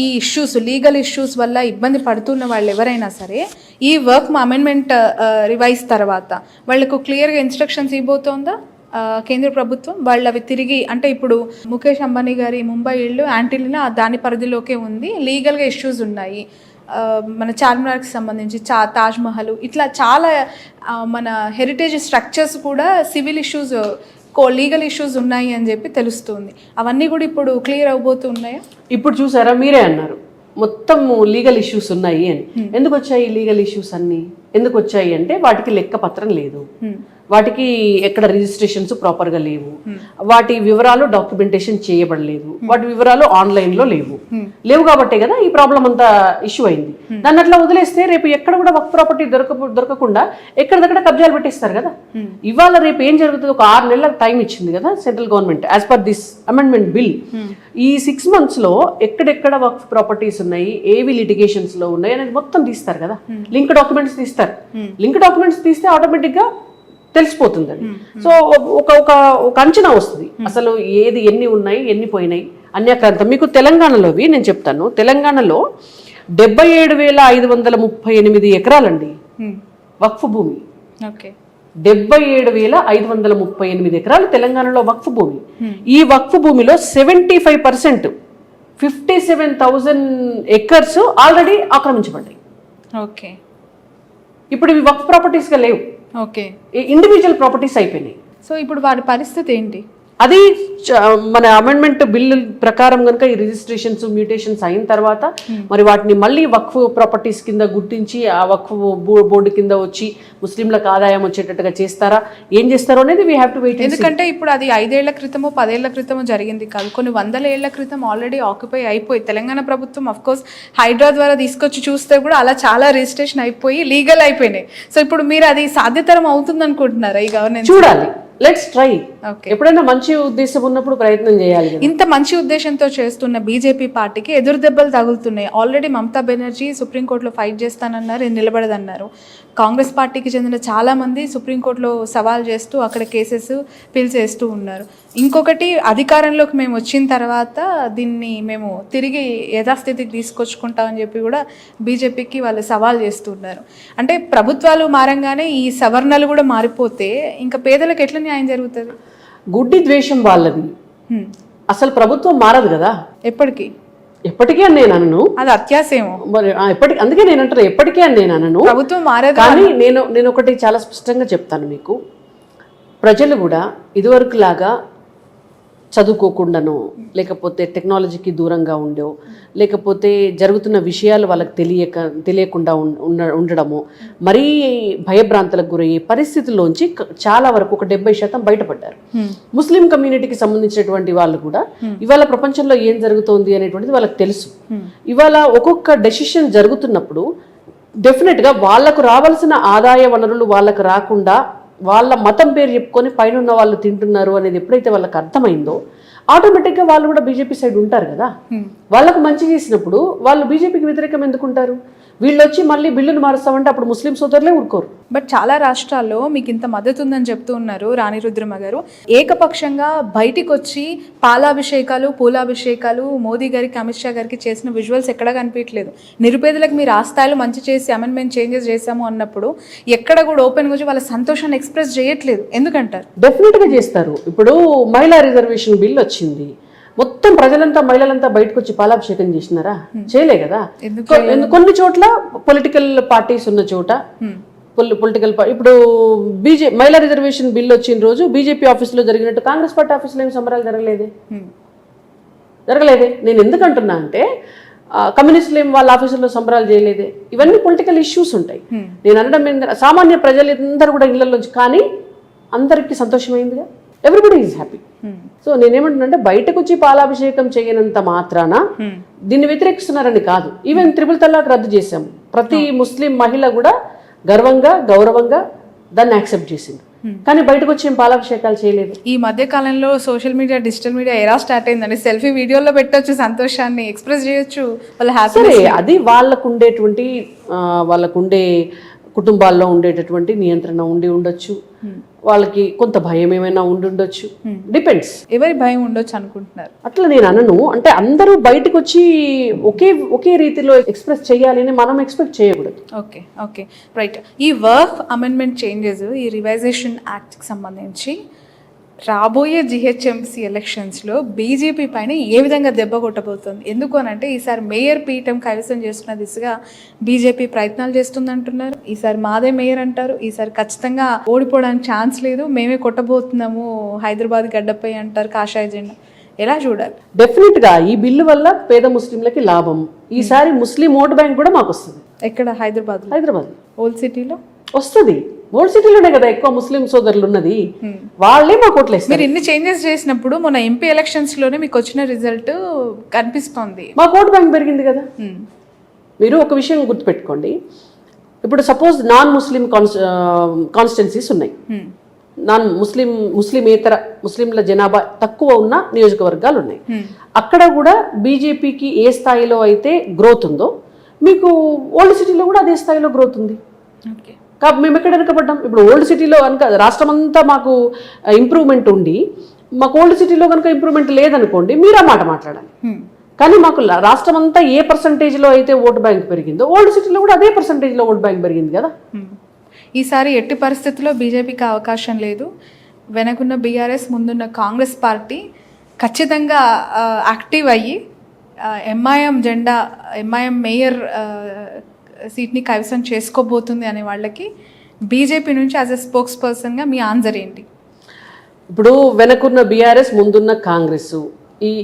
ఈ ఇష్యూస్, లీగల్ ఇష్యూస్ వల్ల ఇబ్బంది పడుతున్న వాళ్ళు ఎవరైనా సరే ఈ వర్క్ అమెండ్మెంట్ రివైజ్ తర్వాత వాళ్ళకు క్లియర్గా ఇన్స్ట్రక్షన్స్ ఇవ్వబోతోందా కేంద్ర ప్రభుత్వం? వాళ్ళు అవి తిరిగి, అంటే ఇప్పుడు ముఖేష్ అంబానీ గారి ముంబై ఇల్లు యాంటిలినా దాని పరిధిలోకే ఉంది, లీగల్గా ఇష్యూస్ ఉన్నాయి, మన చార్మినార్కి సంబంధించి తాజ్మహల్, ఇట్లా చాలా మన హెరిటేజ్ స్ట్రక్చర్స్ కూడా సివిల్ ఇష్యూస్, లీగల్ ఇష్యూస్ ఉన్నాయి అని చెప్పి తెలుస్తుంది. అవన్నీ కూడా ఇప్పుడు క్లియర్ అవబోతున్నాయా? ఇప్పుడు చూసారా, మీరే అన్నారు మొత్తం లీగల్ ఇష్యూస్ ఉన్నాయి అని. ఎందుకు వచ్చాయి లీగల్ ఇష్యూస్ అన్ని? ఎందుకు వచ్చాయి అంటే వాటికి లెక్క పత్రం లేదు, వాటికి ఎక్కడ రిజిస్ట్రేషన్స్ ప్రాపర్గా లేవు, వాటి వివరాలు డాక్యుమెంటేషన్ చేయబడలేదు, వాటి వివరాలు ఆన్లైన్లో లేవు కాబట్టే కదా ఈ ప్రాబ్లం అంతా ఇష్యూ అయింది. దాన్ని అట్లా వదిలేస్తే రేపు ఎక్కడ కూడా వక్ఫ్ ప్రాపర్టీ దొరకకుండా ఎక్కడిదక్కడ కబ్జాలు పెట్టేస్తారు కదా. ఇవాళ రేపు ఏం జరుగుతుంది? ఒక 6 నెలల టైం ఇచ్చింది కదా central government as per this amendment bill. ఈ 6 months లో ఎక్కడెక్కడ వక్ఫ్ ప్రాపర్టీస్ ఉన్నాయి, ఏవి లిటిగేషన్స్ లో ఉన్నాయి అనేది మొత్తం తీస్తారు కదా. లింక్ డాక్యుమెంట్స్ తీస్తారు. లింక్ డాక్యుమెంట్స్ తీస్తే ఆటోమేటిక్ గా తెలిసిపోతుంది. సో ఒక అంచనా వస్తుంది అసలు ఏది ఎన్ని ఉన్నాయి, ఎన్ని పోయినాయి, అన్యాక్రాంతం. మీకు తెలంగాణలోవి నేను చెప్తాను. తెలంగాణలో 77,538 ఎకరాలండి వక్ఫ్ భూమి. 77,538 ఎకరాలు తెలంగాణలో వక్ఫ్ భూమి. ఈ వక్ఫ్ భూమిలో 75% 57,000 acres ఆల్రెడీ ఆక్రమించబడ్డాయి. ఓకే, ఇప్పుడు ఇవి వక్ఫ్ ప్రాపర్టీస్ గా లేవు, ఓకే, ఇండివిజువల్ ప్రాపర్టీస్ అయిపోయినాయి. సో ఇప్పుడు వాటి పరిస్థితి ఏంటి? అది మన అమెండ్మెంట్ బిల్ ప్రకారం కనుక ఈ రిజిస్ట్రేషన్స్ మ్యూటేషన్స్ అయిన తర్వాత మరి వాటిని మళ్ళీ వక్ఫ్ ప్రాపర్టీస్ కింద గుర్తించి ఆ వక్ఫ్ బోర్డు కింద వచ్చి ముస్లింలకు ఆదాయం వచ్చేటట్టుగా చేస్తారా, ఏం చేస్తారో అనేది వీ హ్యావ్ టు వెయిట్. ఎందుకంటే ఇప్పుడు అది 5 ఏళ్ల క్రితమో 10 ఏళ్ల క్రితమో జరిగింది కాదు, కొన్ని 100 ఏళ్ల క్రితం ఆల్రెడీ ఆక్యుపై అయిపోయి తెలంగాణ ప్రభుత్వం అఫ్ కోర్స్ హైడ్రా ద్వారా తీసుకొచ్చి చూస్తే కూడా అలా చాలా రిజిస్ట్రేషన్ అయిపోయి లీగల్ అయిపోయినాయి. సో ఇప్పుడు మీరు అది సాధ్యతరం అవుతుంది అనుకుంటున్నారా ఈ గవర్నెన్స్? చూడాలి, లెట్స్ ట్రై. ఎప్పుడైనా మంచి ఉద్దేశం ఉన్నప్పుడు ప్రయత్నం చేయాలి. ఇంత మంచి ఉద్దేశంతో చేస్తున్న బీజేపీ పార్టీకి ఎదురు దెబ్బలు తగులుతున్నాయి. ఆల్రెడీ మమతా బెనర్జీ సుప్రీంకోర్టులో ఫైట్ చేస్తానన్నారు, నిలబడదన్నారు. కాంగ్రెస్ పార్టీకి చెందిన చాలా మంది సుప్రీంకోర్టులో సవాల్ చేస్తూ అక్కడ కేసెస్ పిలిచేస్తూ ఉన్నారు. ఇంకొకటి, అధికారంలోకి మేము వచ్చిన తర్వాత దీన్ని మేము తిరిగి యథాస్థితికి తీసుకొచ్చుకుంటామని చెప్పి కూడా బీజేపీకి వాళ్ళు సవాల్ చేస్తున్నారు. అంటే ప్రభుత్వాలు మారంగానే ఈ సవర్ణలు కూడా మారిపోతే ఇంకా పేదలకు ఎట్లా న్యాయం జరుగుతుంది? గుడ్డి ద్వేషం వాళ్ళది. అసలు ప్రభుత్వం మారదు కదా ఎప్పటికీ అని నేను అనను, అది అత్యాశేమో మరి ఎప్పటికీ. అందుకే నేను అంటాను ఎప్పటికీ అని నేను అనను, ప్రభుత్వం మారదు. కానీ నేను ఒకటి చాలా స్పష్టంగా చెప్తాను మీకు, ప్రజలు కూడా ఇదివరకు లాగా చదువుకోకుండానో లేకపోతే టెక్నాలజీకి దూరంగా ఉండో లేకపోతే జరుగుతున్న విషయాలు వాళ్ళకి తెలియకుండా ఉండడము, మరీ భయభ్రాంతులకు గురయ్యే పరిస్థితుల్లోంచి చాలా వరకు ఒక 70% బయటపడ్డారు. ముస్లిం కమ్యూనిటీకి సంబంధించినటువంటి వాళ్ళు కూడా ఇవాళ ప్రపంచంలో ఏం జరుగుతోంది అనేటువంటిది వాళ్ళకి తెలుసు. ఇవాళ ఒక్కొక్క డెసిషన్ జరుగుతున్నప్పుడు డెఫినెట్గా వాళ్లకు రావాల్సిన ఆదాయ వనరులు వాళ్ళకు రాకుండా వాళ్ళ మతం పేరు చెప్పుకొని పైన ఉన్న వాళ్ళు తింటున్నారు అనేది ఎప్పుడైతే వాళ్ళకి అర్థమైందో ఆటోమేటిక్గా వాళ్ళు కూడా బీజేపీ సైడ్ ఉంటారు కదా. వాళ్ళకు మంచి చేసినప్పుడు వాళ్ళు బీజేపీకి వ్యతిరేకం ఎందుకుంటారు? వీళ్ళు వచ్చి మళ్ళీ బిల్లును మారుస్తామంటే అప్పుడు ముస్లిం సోదరులే ఊరుకోరు. బట్ చాలా రాష్ట్రాల్లో మీకు ఇంత మద్దతు ఉందని చెప్తూ ఉన్నారు రాణి రుద్రమ గారు. ఏకపక్షంగా బయటికి వచ్చి పాలాభిషేకాలు పూలాభిషేకాలు మోదీ గారికి అమిత్ షా గారికి చేసిన విజువల్స్ ఎక్కడా కనిపించలేదు. నిరుపేదలకు మీరు ఆ స్థాయిలో మంచి చేసి అమెండ్మెంట్ చేంజెస్ చేశాము అన్నప్పుడు ఎక్కడ కూడా ఓపెన్గా వచ్చి వాళ్ళ సంతోషాన్ని ఎక్స్ప్రెస్ చేయట్లేదు. ఎందుకంటారు? డెఫినెట్గా చేస్తారు. ఇప్పుడు మహిళా రిజర్వేషన్ బిల్ వచ్చింది, మొత్తం ప్రజలంతా మహిళలంతా బయటకు వచ్చి పాలాభిషేకం చేసినారా? చేయలే కదా. కొన్ని చోట్ల పొలిటికల్ పార్టీస్ ఉన్న చోట పొలిటికల్ ఇప్పుడు మహిళా రిజర్వేషన్ బిల్ వచ్చిన రోజు బీజేపీ ఆఫీసులో జరిగినట్టు కాంగ్రెస్ పార్టీ ఆఫీసులో ఏమి సంబరాలు జరగలేదే. నేను ఎందుకంటున్నా అంటే కమ్యూనిస్టులు ఏం వాళ్ళ ఆఫీసుల్లో సంబరాలు చేయలేదే. ఇవన్నీ పొలిటికల్ ఇష్యూస్ ఉంటాయి. నేను అనడం సామాన్య ప్రజలందరూ కూడా ఇళ్లలోంచి, కానీ అందరికీ సంతోషమైందిగా, ఎవ్రీబడి ఈజ్ హ్యాపీ. సో నేనేమంటున్నానంటే బయటకు వచ్చి పాలాభిషేకం చేయనంత మాత్రాన దీన్ని వ్యతిరేకిస్తున్నారని కాదు. ఈవెన్ త్రిపుల్ తలాక్ రద్దు చేశాము. ప్రతి ముస్లిం మహిళ కూడా గర్వంగా గౌరవంగా దాన్ని యాక్సెప్ట్ చేసింది. కానీ బయటకు వచ్చి పాలాభిషేకాలు చేయలేదు. ఈ మధ్య కాలంలో సోషల్ మీడియా డిజిటల్ మీడియా ఎలా స్టార్ట్ అయిందండి? సెల్ఫీ వీడియోలో పెట్టొచ్చు, సంతోషాన్ని ఎక్స్ప్రెస్ చేయొచ్చు, వాళ్ళ హ్యాపీ. అది వాళ్ళకుండే కుటుంబాల్లో ఉండేటటువంటి నియంత్రణ ఉండొచ్చు, వాళ్ళకి కొంత భయం ఏమైనా ఉండొచ్చు, డిపెండ్స్. ఎవరి భయం ఉండొచ్చు అనుకుంటున్నారు? అట్లా నేను అనను. అంటే అందరూ బయటకు వచ్చి ఒకే రీతిలో ఎక్స్ప్రెస్ చేయాలి అని మనం ఎక్స్పెక్ట్ చేయకూడదు. Okay right. ఈ వర్క్ అమెండ్మెంట్ చేంజెస్, ఈ రివైజేషన్ యాక్ట్కి సంబంధించి రాబోయే జిహెచ్ఎంసీ ఎలక్షన్స్లో బీజేపీ పైన ఏ విధంగా దెబ్బ కొట్టబోతుంది? ఎందుకు అనంటే ఈసారి మేయర్ పీఠం కైవసం చేసుకున్న దిశగా బీజేపీ ప్రయత్నాలు చేస్తుందంటున్నారు. ఈసారి మాదే మేయర్ అంటారు. ఈసారి ఖచ్చితంగా ఓడిపోవడానికి ఛాన్స్ లేదు, మేమే కొట్టబోతున్నాము హైదరాబాద్ గడ్డపై అంటారు కాషాయ జెండా. ఎలా చూడాలి? డెఫినెట్గా ఈ బిల్లు వల్ల పేద ముస్లింలకి లాభం. ఈసారి ముస్లిం ఓట్ బ్యాంక్ కూడా మాకు వస్తుంది. ఎక్కడ? హైదరాబాద్ ఓల్డ్ సిటీలో వస్తుంది. ఓల్డ్ సిటీలోనే కదా ఎక్కువ ముస్లిం సోదరులు ఉన్నది, వాళ్ళే మా కోట్లేస్తారు. మీరు ఇన్ని చేంజెస్ చేసినప్పుడు మొన్న ఎంపీ ఎలక్షన్స్ లోనే మీకు వచ్చిన రిజల్ట్ కనిపిస్తోంది, మా ఓట్ బ్యాంక్ పెరిగింది కదా. మీరు ఒక విషయం గుర్తుపెట్టుకోండి. ఇప్పుడు సపోజ్ నాన్ ముస్లిం కాన్స్టిట్యున్సీస్ ఉన్నాయి, ముస్లిమేతర ముస్లింల జనాభా తక్కువ ఉన్న నియోజకవర్గాలు ఉన్నాయి. అక్కడ కూడా బీజేపీకి ఏ స్థాయిలో అయితే గ్రోత్ ఉందో మీకు ఓల్డ్ సిటీలో కూడా అదే స్థాయిలో గ్రోత్ ఉంది. మేము ఎక్కడ వెనకబడ్డాం? ఇప్పుడు ఓల్డ్ సిటీలో కనుక రాష్ట్రం అంతా మాకు ఇంప్రూవ్మెంట్ ఉండి మాకు ఓల్డ్ సిటీలో కనుక ఇంప్రూవ్మెంట్ లేదనుకోండి, మీరు ఆ మాట మాట్లాడాలి. కానీ మాకు రాష్ట్రం అంతా ఏ పర్సంటేజ్లో అయితే ఓటు బ్యాంక్ పెరిగిందో ఓల్డ్ సిటీలో కూడా అదే పర్సంటేజ్లో ఓటు బ్యాంక్ పెరిగింది కదా. ఈసారి ఎట్టి పరిస్థితుల్లో బీజేపీకి అవకాశం లేదు. వెనకున్న బీఆర్ఎస్, ముందున్న కాంగ్రెస్ పార్టీ ఖచ్చితంగా యాక్టివ్ అయ్యి ఎంఐఎం మేయర్ సీట్ని కైవసం చేసుకోబోతుంది అనే వాళ్ళకి బీజేపీ నుంచి యాజ్ ఎ స్పోక్స్ పర్సన్గా మీ ఆన్సర్ ఏంటి? ఇప్పుడు వెనకున్న బీఆర్ఎస్, ముందున్న కాంగ్రెస్,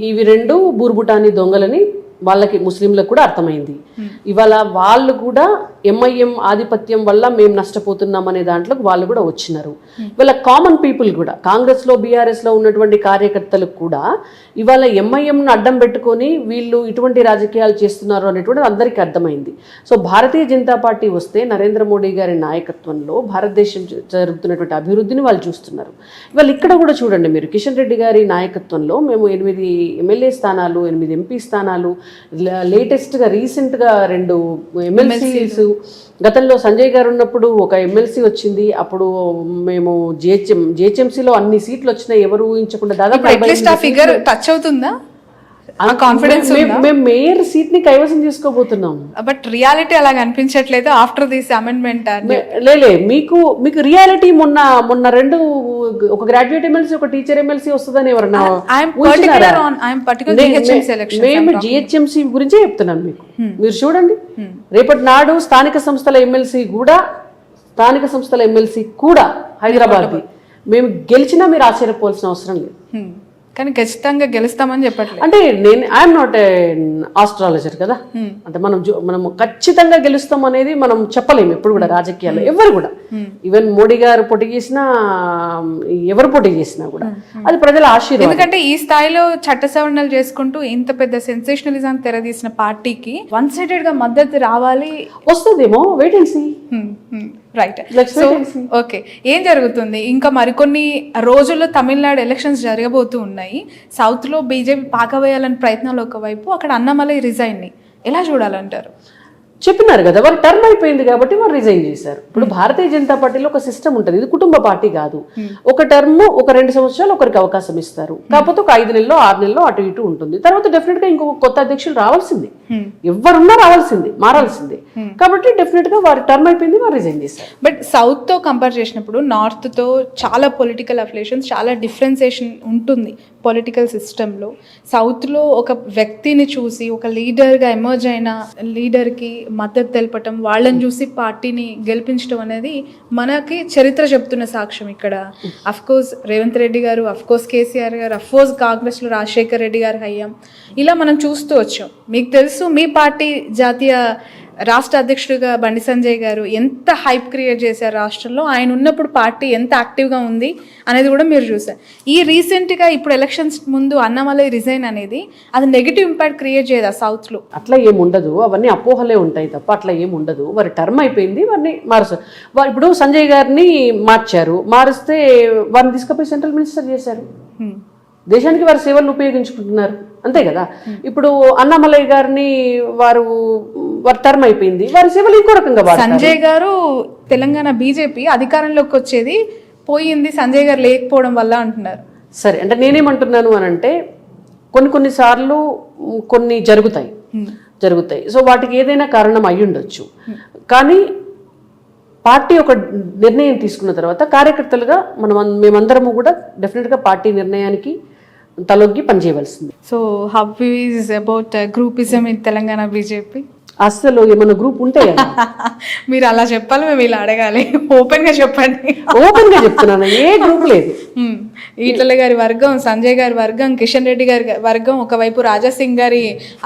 ఇవి రెండు బూర్బుటాని దొంగలని వాళ్ళకి ముస్లింలకు కూడా అర్థమైంది. ఇవాళ వాళ్ళు కూడా ఎంఐఎం ఆధిపత్యం వల్ల మేము నష్టపోతున్నాం అనే దాంట్లో వాళ్ళు కూడా వచ్చినారు. ఇవాళ కామన్ పీపుల్ కూడా కాంగ్రెస్లో బీఆర్ఎస్లో ఉన్నటువంటి కార్యకర్తలకు కూడా ఇవాళ ఎంఐఎంను అడ్డం పెట్టుకొని వీళ్ళు ఇటువంటి రాజకీయాలు చేస్తున్నారు అనేటువంటిది అందరికీ అర్థమైంది. సో భారతీయ జనతా పార్టీ వస్తే నరేంద్ర మోడీ గారి నాయకత్వంలో భారతదేశం జరుగుతున్నటువంటి అభివృద్ధిని వాళ్ళు చూస్తున్నారు. ఇవాళ ఇక్కడ కూడా చూడండి మీరు, కిషన్ రెడ్డి గారి నాయకత్వంలో మేము 8 ఎమ్మెల్యే స్థానాలు, 8 ఎంపీ స్థానాలు, లేటెస్ట్గా రీసెంట్గా 2 ఎమ్మెల్సీస్, గతంలో సంజయ్ గారు ఉన్నప్పుడు ఒక ఎమ్మెల్సీ వచ్చింది. అప్పుడు మేము జిహెచ్ఎంసీలో అన్ని సీట్లు వచ్చినాయి, ఎవరు ఊహించకుండా. దాదాపు ఫిగర్ టచ్ అవుతుందా? కాన్ఫిడెన్స్ మేము మేయర్ సీట్ ని కైవసం చేసుకోబోతున్నాం. బట్ రియాలిటీ అలా అనిపించట్లేదు ఆఫ్టర్ దిస్ అమెండ్మెంట్. లేలే, మీకు రియాలిటీ మొన్న 2 ఒక గ్రాడ్యుయేట్ ఎమ్మెల్సీ, ఒక టీచర్ ఎమ్మెల్సీ వస్తుందని ఎవరన్నా? మేము జిహెచ్ఎంసీ గురించే చెప్తున్నాం మీకు. మీరు చూడండి, రేపటి నాడు స్థానిక సంస్థల ఎమ్మెల్సీ కూడా హైదరాబాద్ మేము గెలిచినా మీరు ఆశ్చర్యపోవాల్సిన అవసరం లేదు. కానీ ఖచ్చితంగా గెలుస్తామని చెప్పట్లేదు. అంటే ఐఎమ్ నాట్ ఏ ఆస్ట్రాలజర్ కదా. అంటే మనం ఖచ్చితంగా గెలుస్తాం అనేది మనం చెప్పలేము ఎప్పుడు కూడా రాజకీయాల్లో. ఎవరు కూడా, ఈవెన్ మోడీ గారు పోటీ చేసినా, ఎవరు పోటీ చేసినా కూడా అది ప్రజల ఆశీర్వాదం. ఎందుకంటే ఈ స్థాయిలో చట్ట సవరణలు చేసుకుంటూ ఇంత పెద్ద సెన్సేషనలిజం తెరదీసిన పార్టీకి వన్ సైడెడ్ గా మద్దతు రావాలి, వస్తుందేమో, wait and see. Right. So okay, ఏం జరుగుతుంది? ఇంకా మరికొన్ని రోజుల్లో తమిళనాడు ఎలక్షన్స్ జరగబోతూ ఉన్నాయి. సౌత్లో బీజేపీ పాకవేయాలని ప్రయత్నాలు ఒకవైపు, అక్కడ అన్నమలై రిజైన్ని ఎలా చూడాలంటారు? చెప్పినారు కదా, వారు టర్మ్ అయిపోయింది కాబట్టి వారు రిజైన్ చేశారు. ఇప్పుడు భారతీయ జనతా పార్టీలో ఒక సిస్టమ్ ఉంటుంది, ఇది కుటుంబ పార్టీ కాదు. ఒక టర్మ్ ఒక 2 సంవత్సరాలు ఒకరికి అవకాశం ఇస్తారు, కాకపోతే ఒక 5 నెలలో 6 నెలలో అటు ఇటు ఉంటుంది. తర్వాత డెఫినెట్ గా ఇంకొక కొత్త అధ్యక్షులు రావాల్సిందే, ఎవరున్నా రావాల్సిందే, మారాల్సిందే. కాబట్టి డెఫినెట్ గా వారి టర్మ్ అయిపోయింది, వారు రిజైన్ చేశారు. బట్ సౌత్ తో కంపేర్ చేసినప్పుడు నార్త్ తో చాలా పొలిటికల్ అఫిలియేషన్స్, చాలా డిఫరెన్సియేషన్ ఉంటుంది పొలిటికల్ సిస్టంలో. సౌత్లో ఒక వ్యక్తిని చూసి ఒక లీడర్గా ఎమర్జ్ అయిన లీడర్కి మద్దతు తెలపటం, వాళ్ళని చూసి పార్టీని గెలిపించడం అనేది మనకి చరిత్ర చెప్తున్న సాక్ష్యం. ఇక్కడ అఫ్కోర్స్ రేవంత్ రెడ్డి గారు, అఫ్కోర్స్ కేసీఆర్ గారు, అఫ్కోర్స్ కాంగ్రెస్లో రాజశేఖర్ రెడ్డి గారు హయ్యాం, ఇలా మనం చూస్తూ వచ్చాం. మీకు తెలుసు మీ పార్టీ జాతీయ రాష్ట్ర అధ్యక్షుడిగా బండి సంజయ్ గారు ఎంత హైప్ క్రియేట్ చేశారు రాష్ట్రంలో. ఆయన ఉన్నప్పుడు పార్టీ ఎంత యాక్టివ్గా ఉంది అనేది కూడా మీరు చూసారు. ఈ రీసెంట్గా ఇప్పుడు ఎలక్షన్స్ ముందు అన్నమలై రిజైన్ అనేది అది నెగిటివ్ ఇంపాక్ట్ క్రియేట్ చేయదా సౌత్లో? అట్లా ఏముండదు, అవన్నీ అపోహలే ఉంటాయి తప్ప అట్లా ఏముండదు. వారి టర్మ్ అయిపోయింది, వారిని మారుస్తారు. ఇప్పుడు సంజయ్ గారిని మార్చారు, మారిస్తే వారిని తీసుకుపోయి సెంట్రల్ మినిస్టర్ చేశారు. దేశానికి వారి సేవలను ఉపయోగించుకుంటున్నారు, అంతే కదా. ఇప్పుడు అన్నామలై గారిని వారు టర్మ్ అయిపోయింది, వారి సేవలు ఇంకో రకంగా. సంజయ్ గారు తెలంగాణ బీజేపీ అధికారంలోకి వచ్చేది పోయింది సంజయ్ గారు లేకపోవడం వల్ల అంటున్నారు. సరే, అంటే నేనేమంటున్నాను అని అంటే కొన్నిసార్లు కొన్ని జరుగుతాయి. సో వాటికి ఏదైనా కారణం అయి ఉండొచ్చు. కానీ పార్టీ ఒక నిర్ణయం తీసుకున్న తర్వాత కార్యకర్తలుగా మేమందరము కూడా డెఫినెట్గా పార్టీ నిర్ణయానికి తలొగ్గి పనిచేయవలసింది. So how is about groupism in Telangana BJP? అసలు ఏమైనా గ్రూప్ ఉంటే మీరు అలా చెప్పాలి, మేము ఇలా అడగాలి. ఓపెన్ గా చెప్పండి. ఓపెన్ గా చెప్తున్నాను, ఏ గ్రూప్ లేదు. ఈటల గారి వర్గం, సంజయ్ గారి వర్గం, కిషన్ రెడ్డి గారి వర్గం, ఒకవైపు రాజాసింగ్ గారి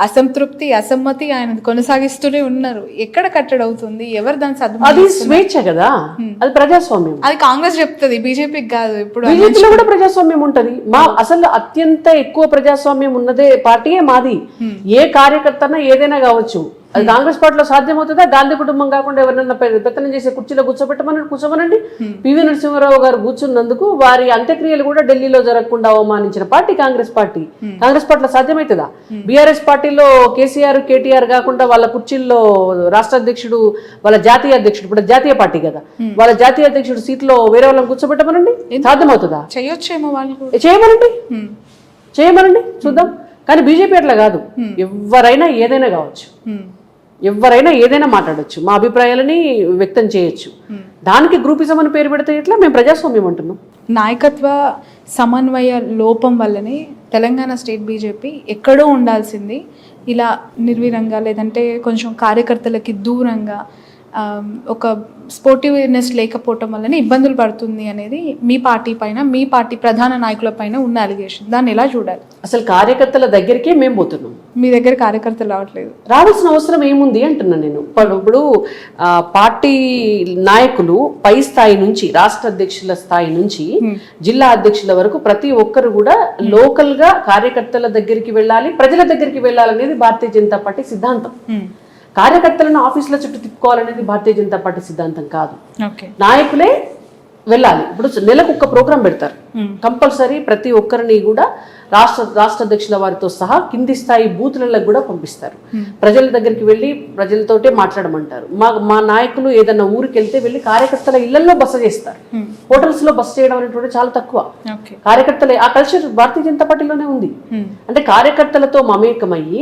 అసంతృప్తి, అసమ్మతి ఆయన కొనసాగిస్తూనే ఉన్నారు. ఎక్కడ కట్టడి అవుతుంది? ఎవరు దాని అది స్వేచ్ఛ కదా, అది ప్రజాస్వామ్యం. అది కాంగ్రెస్ చెప్తుంది, బీజేపీకి కాదు. ఇప్పుడు బీజేపీలో కూడా ప్రజాస్వామ్యం ఉంటది. అసలు అత్యంత ఎక్కువ ప్రజాస్వామ్యం ఉన్నదే పార్టీయే మాది. ఏ కార్యకర్తనా ఏదైనా కావచ్చు. అది కాంగ్రెస్ పార్టీలో సాధ్యమవుతుందా? గాంధీ కుటుంబం కాకుండా ఎవరైనా పెత్తనం చేసే కుర్చీలో కూర్చోమనండి. పివి నరసింహారావు గారు కూర్చున్నందుకు వారి అంత్యక్రియలు కూడా ఢిల్లీలో జరగకుండా అవమానించిన పార్టీ కాంగ్రెస్ పార్టీ. కాంగ్రెస్ పార్టీలో సాధ్యమవుతుందా? బీఆర్ఎస్ పార్టీలో కేసీఆర్, కేటీఆర్ కాకుండా వాళ్ళ కుర్చీల్లో రాష్ట్ర అధ్యక్షుడు, వాళ్ళ జాతీయ అధ్యక్షుడు, ఇప్పుడు జాతీయ పార్టీ కదా, వాళ్ళ జాతీయ అధ్యక్షుడు సీట్లో వేరే వాళ్ళని కూర్చోబెట్టమనండి, సాధ్యమవుతుందా? చేయొచ్చేమో వాళ్ళు, చేయమనండి చూద్దాం. కానీ బీజేపీ అట్లా కాదు, ఎవరైనా ఏదైనా కావచ్చు, ఎవరైనా ఏదైనా మాట్లాడచ్చు, మా అభిప్రాయాలని వ్యక్తం చేయొచ్చు. దానికి గ్రూపిజం అని పేరు పెడితే ఎట్లా? మేము ప్రజాస్వామ్యం అంటున్నాం. నాయకత్వ సమన్వయ లోపం వల్లనే తెలంగాణ స్టేట్ బీజేపీ ఎక్కడో ఉండాల్సింది ఇలా నిర్వీరంగా, లేదంటే కొంచెం కార్యకర్తలకి దూరంగా, ఒక స్పోర్టివ్నెస్ లేకపోవటం వల్లనే ఇబ్బందులు పడుతుంది అనేది మీ పార్టీ పైన, మీ పార్టీ ప్రధాన నాయకుల పైన ఉన్న అలిగేషన్. దాన్ని ఎలా చూడాలి? అసలు కార్యకర్తల దగ్గరికే మేము పోతున్నాం, మీ దగ్గర కార్యకర్తలు రావట్లేదు. రావాల్సిన అవసరం ఏముంది అంటున్నాను నేను. ఇప్పుడు పార్టీ నాయకులు పై స్థాయి నుంచి, రాష్ట్ర అధ్యక్షుల స్థాయి నుంచి జిల్లా అధ్యక్షుల వరకు ప్రతి ఒక్కరు కూడా లోకల్ గా కార్యకర్తల దగ్గరికి వెళ్ళాలి, ప్రజల దగ్గరికి వెళ్ళాలనేది భారతీయ జనతా పార్టీ సిద్ధాంతం. కార్యకర్తలను ఆఫీసుల చుట్టూ తిప్పుకోవాలనేది భారతీయ జనతా పార్టీ సిద్ధాంతం కాదు. నాయకులే వెళ్ళాలి. ఇప్పుడు నెలకు ఒక ప్రోగ్రాం పెడతారు, కంపల్సరీ ప్రతి ఒక్కరిని కూడా రాష్ట్ర అధ్యక్షుల వారితో సహా కింది స్థాయి బూతులకు కూడా పంపిస్తారు. ప్రజల దగ్గరికి వెళ్ళి ప్రజలతోటే మాట్లాడమంటారు. మా నాయకులు ఏదన్నా ఊరికి వెళ్తే వెళ్ళి కార్యకర్తల ఇళ్లలో బస చేస్తారు. హోటల్స్ లో బస చేయడం అనేటువంటి చాలా తక్కువ. కార్యకర్తలే ఆ కల్చర్ భారతీయ జనతా పార్టీలోనే ఉంది. అంటే కార్యకర్తలతో మమేకమయ్యి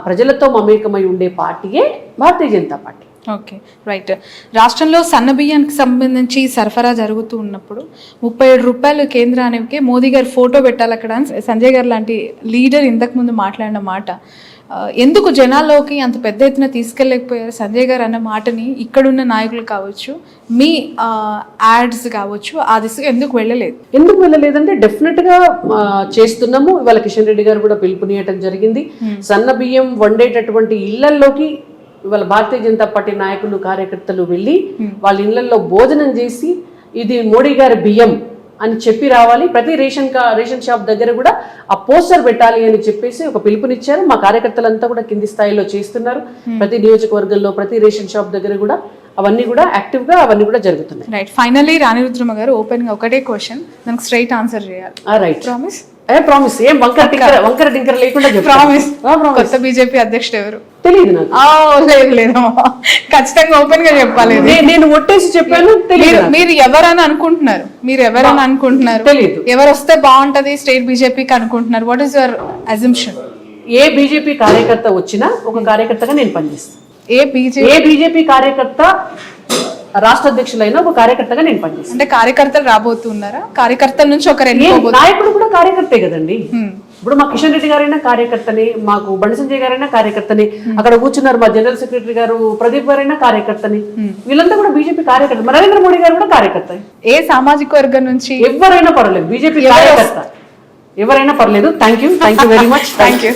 ప్రజలతో మమేకమై ఉండే పార్టీయే Bharatiya Janata party. Okay, right. రాష్ట్రంలో సన్న బియ్యానికి సంబంధించి సరఫరా జరుగుతూ ఉన్నప్పుడు 37 రూపాయలు కేంద్రానికి మోదీ గారు ఫోటో పెట్టాలి అక్కడ సంజయ్ గారు లాంటి లీడర్ ఇంతకుముందు మాట్లాడిన మాట ఎందుకు జనాల్లోకి అంత పెద్ద ఎత్తున తీసుకెళ్ళలేకపోయారు? సంజయ్ గారు అన్న మాటని ఇక్కడున్న నాయకులు కావచ్చు, మీ యాడ్స్ కావచ్చు, ఆ దిశగా ఎందుకు వెళ్ళలేదంటే డెఫినెట్గా చేస్తున్నాము. ఇవాళ కిషన్ రెడ్డి గారు కూడా పిలుపునియటం జరిగింది. సన్న బియ్యం వండేటటువంటి ఇళ్లలోకి ఇవాళ భారతీయ జనతా పార్టీ నాయకులు, కార్యకర్తలు వెళ్ళి వాళ్ళ ఇళ్లలో భోజనం చేసి ఇది మోడీ గారి బియ్యం అని చెప్పి రావాలి. ప్రతి రేషన్ షాప్ దగ్గర కూడా ఆ పోస్టర్ పెట్టాలి అని చెప్పేసి ఒక పిలుపునిచ్చారు. మా కార్యకర్తలంతా కూడా కింది స్థాయిలో చేస్తున్నారు. ప్రతి నియోజకవర్గంలో, ప్రతి రేషన్ షాప్ దగ్గర కూడా అవన్నీ కూడా యాక్టివ్ గా అవన్నీ కూడా జరుగుతున్నాయి. రైట్. ఫైనల్లీ రాణి రుద్రమ గారు ఓపెన్ గా ఒకటే క్వశ్చన్, దానికి స్ట్రైట్ ఆన్సర్ చేయాలి. రైట్. ప్రామిస్? ప్రామిస్. ఏం వంకర టింకర లేకుండా ప్రామిస్. కొత్త బీజేపీ అధ్యక్షుడు ఎవరు? తెలియదు నాకు. లేదు లేదు ఖచ్చితంగా ఓపెన్ గా చెప్పాలి. నేను ఒట్టేసి చెప్పాను, తెలియదు. మీరు ఎవరని అనుకుంటున్నారు? తెలియదు. ఎవరు వస్తే బాగుంటది స్టేట్ బీజేపీకి అనుకుంటున్నారు? What is your assumption? A BJP కార్యకర్త వచ్చినా ఒక కార్యకర్తగా నేను పనిచేస్తాను. ఏ బీజేపీ కార్యకర్త రాష్ట్ర అధ్యక్షులైన ఒక కార్యకర్తగా నేను పనిచేస్తాను. అంటే కార్యకర్తలు రాబోతున్నారా? కార్యకర్తల నుంచి ఒకరు నాయకుడు కూడా కార్యకర్తే కదండి. ఇప్పుడు మా కిషన్ రెడ్డి గారైనా కార్యకర్తని, మాకు బండి సంజయ్ గారైనా కార్యకర్తని, అక్కడ కూర్చున్నారు మా జనరల్ సెక్రటరీ గారు ప్రదీప్ గారైనా కార్యకర్తని. వీళ్ళంతా కూడా బీజేపీ కార్యకర్త. నరేంద్ర మోడీ గారు కూడా కార్యకర్త. ఏ సామాజిక వర్గం నుంచి ఎవరైనా పర్వాలేదు, బీజేపీ కార్యకర్త ఎవరైనా పర్లేదు. Thank you very much. Thank you